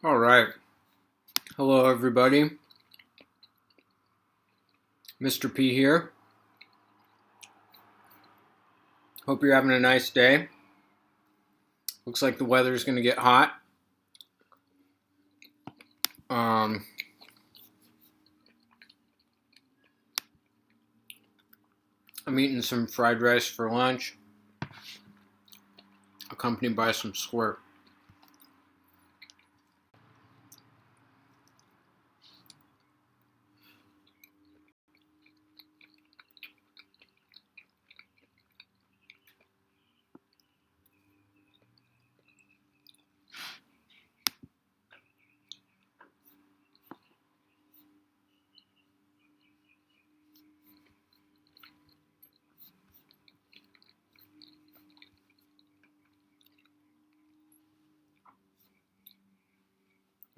All right. Hello, everybody. Mr. P here. Hope you're having a nice day. Looks like the weather's going to get hot. I'm eating some fried rice for lunch, accompanied by some squirt.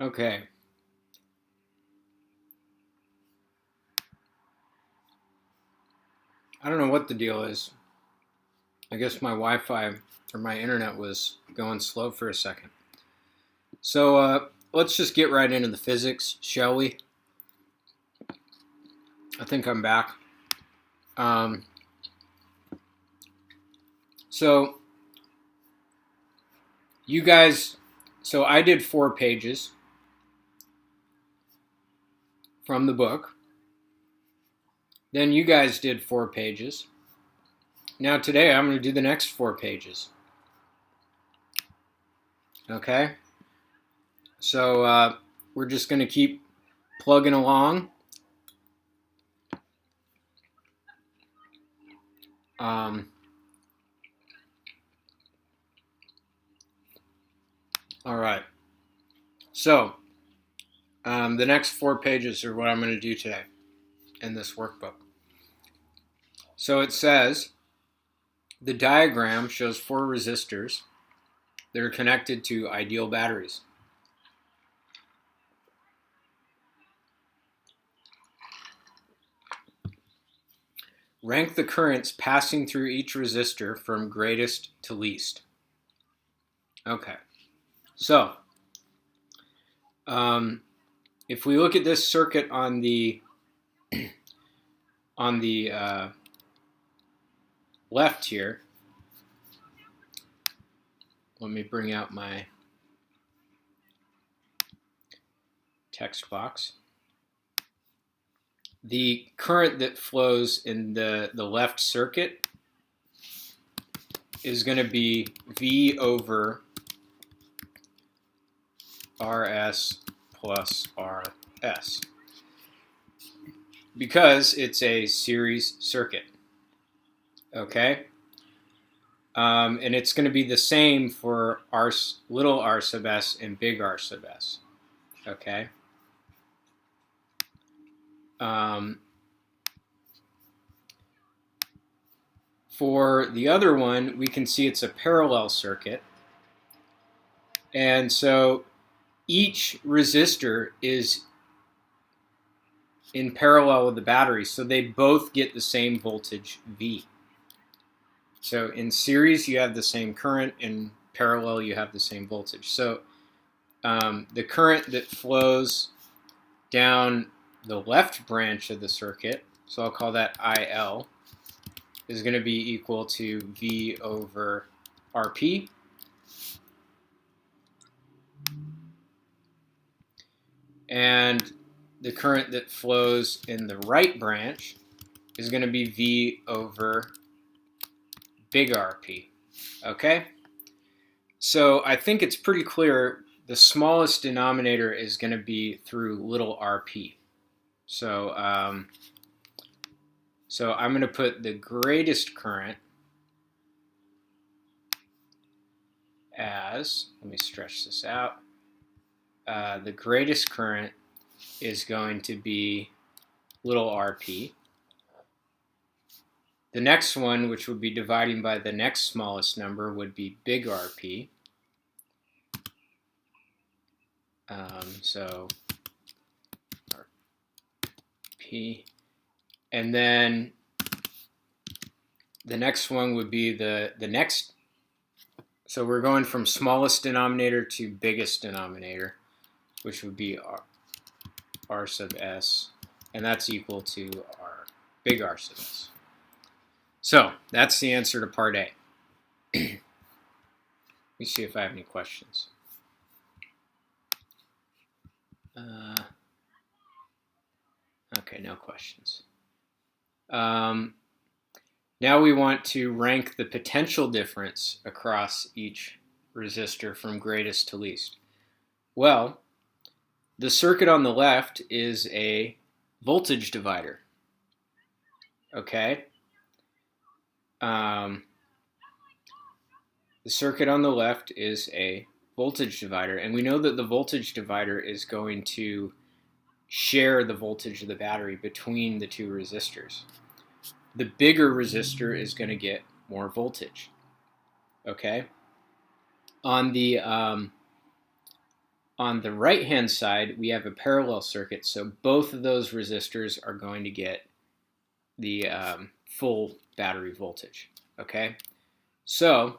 Okay. I don't know what the deal is. I guess my Wi-Fi or my internet was going slow for a second. So let's just get right into the physics, shall we? I think I'm back. So you guys, so I did 4 pages from the book. Then you guys did 4 pages. Now today I'm going to do the next 4 pages. Okay? So we're just going to keep plugging along. All right. So the next 4 pages are what I'm going to do today in this workbook. So it says the diagram shows 4 resistors that are connected to ideal batteries. Rank the currents passing through each resistor from greatest to least. Okay, so if we look at this circuit on the left here, let me bring out my text box. The current that flows in the left circuit is going to be V over RS plus RS because it's a series circuit. Okay? And it's going to be the same for little r sub s and big R sub s. Okay? For the other one, we can see it's a parallel circuit. And so each resistor is in parallel with the battery, so they both get the same voltage V. So in series, you have the same current. In parallel, you have the same voltage. So the current that flows down the left branch of the circuit, so I'll call that IL, is going to be equal to V over RP. And the current that flows in the right branch is going to be V over big RP. Okay? So I think it's pretty clear the smallest denominator is going to be through little rp. So I'm going to put the greatest current as, let me stretch this out, the greatest current is going to be little rp. The next one, which would be dividing by the next smallest number, would be big RP. So RP. And then the next one would be the next. So we're going from smallest denominator to biggest denominator. which would be R sub S, and that's equal to big R sub S. So that's the answer to part A. Let me see if I have any questions. Okay, no questions. Now we want to rank the potential difference across each resistor from greatest to least. Well, the circuit on the left is a voltage divider. Okay? The circuit on the left is a voltage divider, and we know that the voltage divider is going to share the voltage of the battery between the two resistors. The bigger resistor is going to get more voltage. Okay? On the right-hand side, we have a parallel circuit, so both of those resistors are going to get the full battery voltage. Okay? So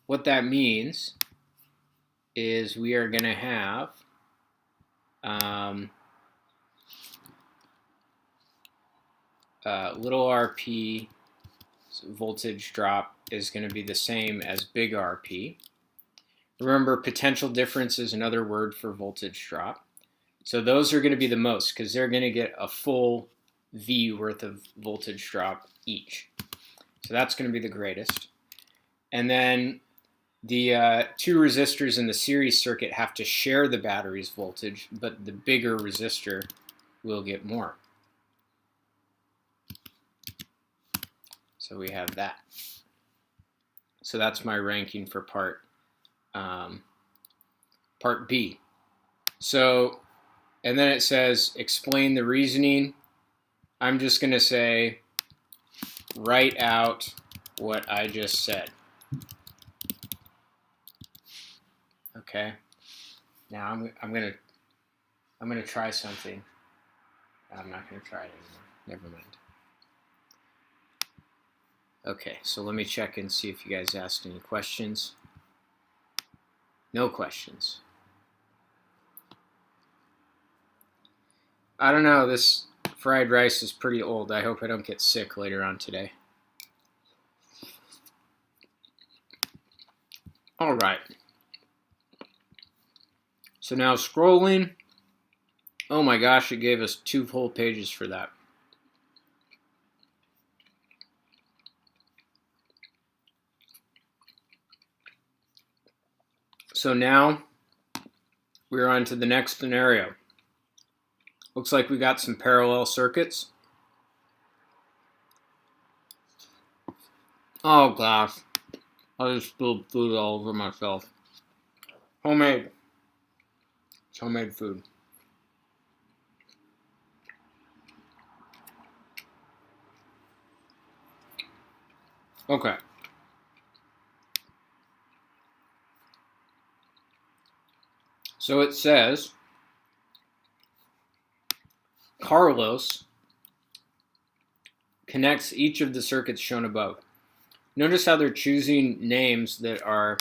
what that means is we are going to have little RP, so voltage drop is going to be the same as big RP. Remember, potential difference is another word for voltage drop. So those are going to be the most because they're going to get a full V worth of voltage drop each. So that's going to be the greatest. And then the two resistors in the series circuit have to share the battery's voltage, but the bigger resistor will get more. So we have that. So that's my ranking for part B. So, and then it says explain the reasoning. I'm just going to say write out what I just said. Okay. Now I'm gonna try something. I'm not gonna try it anymore. Never mind. Okay, so let me check and see if you guys asked any questions. No questions. I don't know, this fried rice is pretty old. I hope I don't get sick later on today. All right. So now scrolling. Oh my gosh, it gave us 2 full pages for that. So now we're on to the next scenario. Looks like we got some parallel circuits. Oh gosh, I just spilled food all over myself. Homemade. It's homemade food. Okay. So it says Carlos connects each of the circuits shown above. Notice how they're choosing names that are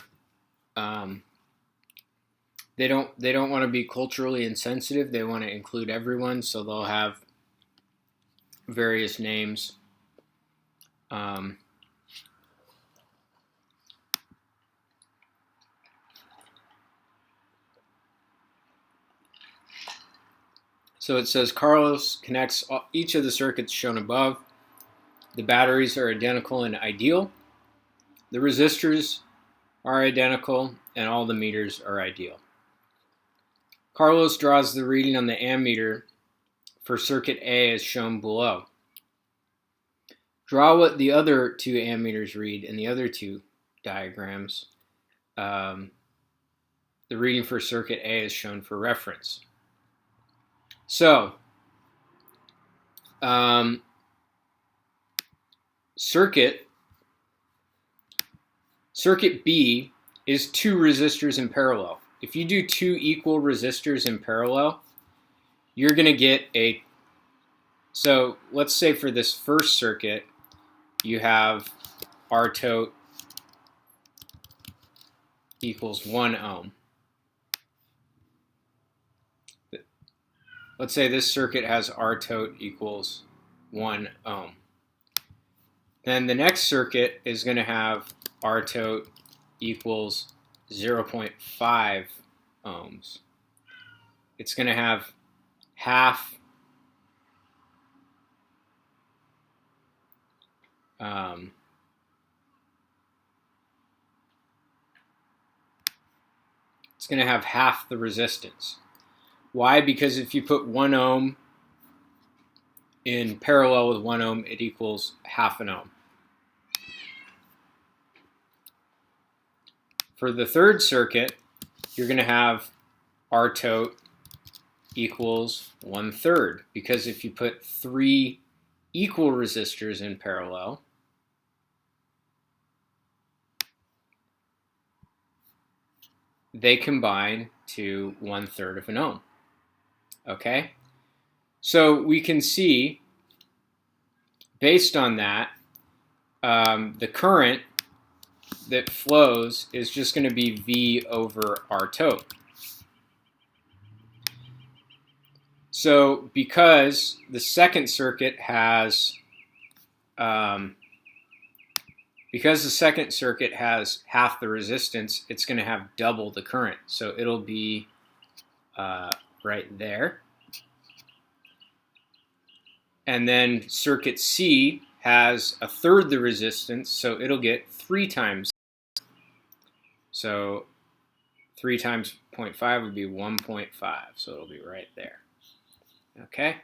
they don't want to be culturally insensitive. They want to include everyone, so they'll have various names. So it says Carlos connects each of the circuits shown above. The batteries are identical and ideal. The resistors are identical, and all the meters are ideal. Carlos draws the reading on the ammeter for circuit A as shown below. Draw what the other 2 ammeters read in the other 2 diagrams. The reading for circuit A is shown for reference. So, circuit B is 2 resistors in parallel. If you do 2 equal resistors in parallel, you're going to get so let's say for this first circuit, you have R tote equals 1 ohm. let's say this circuit has R tote equals 1 ohm. Then the next circuit is going to have R tote equals 0.5 ohms. It's going to have half it's going to have half the resistance. Why? Because if you put 1 ohm in parallel with 1 ohm, it equals half an ohm. For the third circuit, you're going to have R tote equals 1/3, because if you put 3 equal resistors in parallel, they combine to 1/3 of an ohm. Okay? So we can see, based on that, the current that flows is just going to be V over R tote. So because the second circuit has half the resistance, it's going to have double the current. So it'll be right there. And then circuit C has 1/3 the resistance, so it'll get 3 times. So 3 times 0.5 would be 1.5, so it'll be right there. Okay?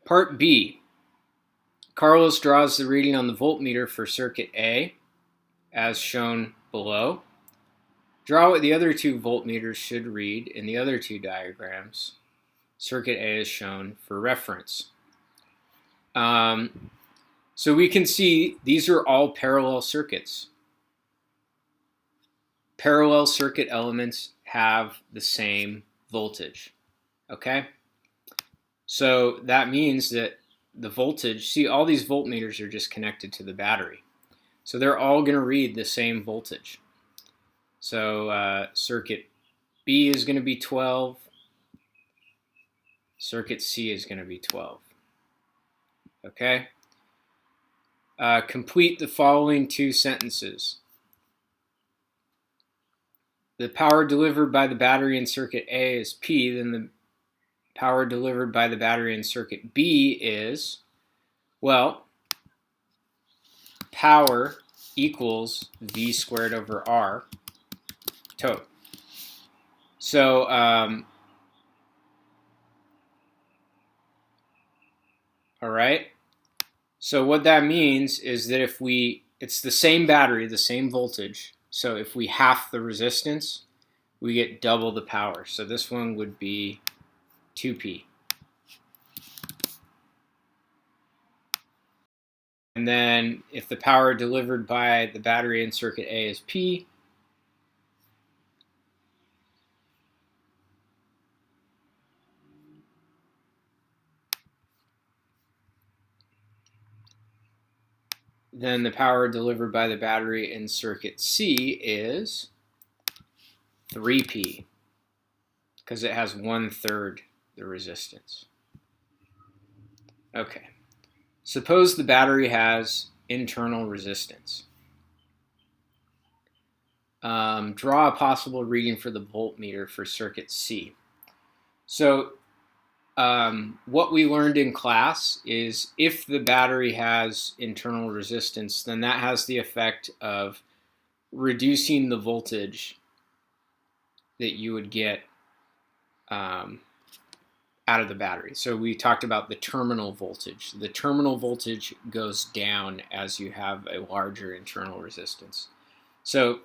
Part B. Carlos draws the reading on the voltmeter for circuit A, as shown below. Draw what the other 2 voltmeters should read in the other 2 diagrams. Circuit A is shown for reference. So we can see these are all parallel circuits. Parallel circuit elements have the same voltage. Okay? So that means that the voltage, see, all these voltmeters are just connected to the battery. So they're all going to read the same voltage. So circuit B is going to be 12. Circuit C is going to be 12. Okay? Complete the following 2 sentences. The power delivered by the battery in circuit A is P, then the power delivered by the battery in circuit B is, well, power equals V squared over R tote. So all right. So what that means is that if it's the same battery, the same voltage. So if we half the resistance, we get double the power. So this one would be 2P. And then if the power delivered by the battery in circuit A is P, then the power delivered by the battery in circuit C is 3P, because it has 1/3 the resistance. Okay. Suppose the battery has internal resistance. Draw a possible reading for the voltmeter for circuit C. So what we learned in class is if the battery has internal resistance, then that has the effect of reducing the voltage that you would get out of the battery. So we talked about the terminal voltage. The terminal voltage goes down as you have a larger internal resistance. So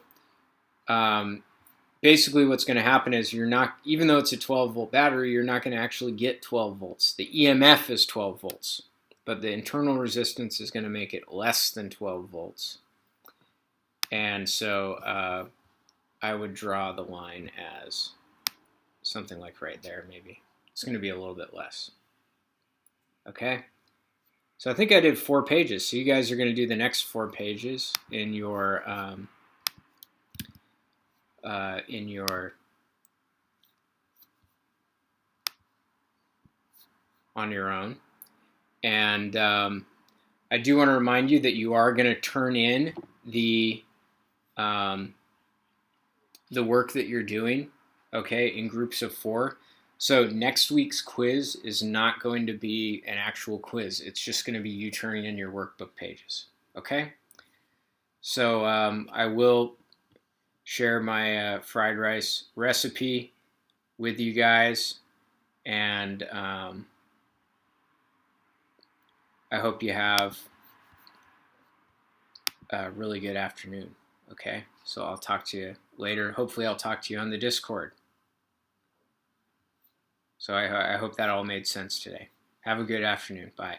basically what's going to happen is you're not, even though it's a 12-volt battery, you're not going to actually get 12 volts. The EMF is 12 volts, but the internal resistance is going to make it less than 12 volts. And so I would draw the line as something like right there, maybe. It's going to be a little bit less. Okay? So I think I did 4 pages. So you guys are going to do the next 4 pages in your in your on your own. And I do want to remind you that you are going to turn in the work that you're doing, okay, in groups of 4. So next week's quiz is not going to be an actual quiz. It's just going to be you turning in your workbook pages, okay? So I will share my fried rice recipe with you guys, and I hope you have a really good afternoon, okay? So I'll talk to you later. Hopefully I'll talk to you on the Discord. So I hope that all made sense today. Have a good afternoon. Bye.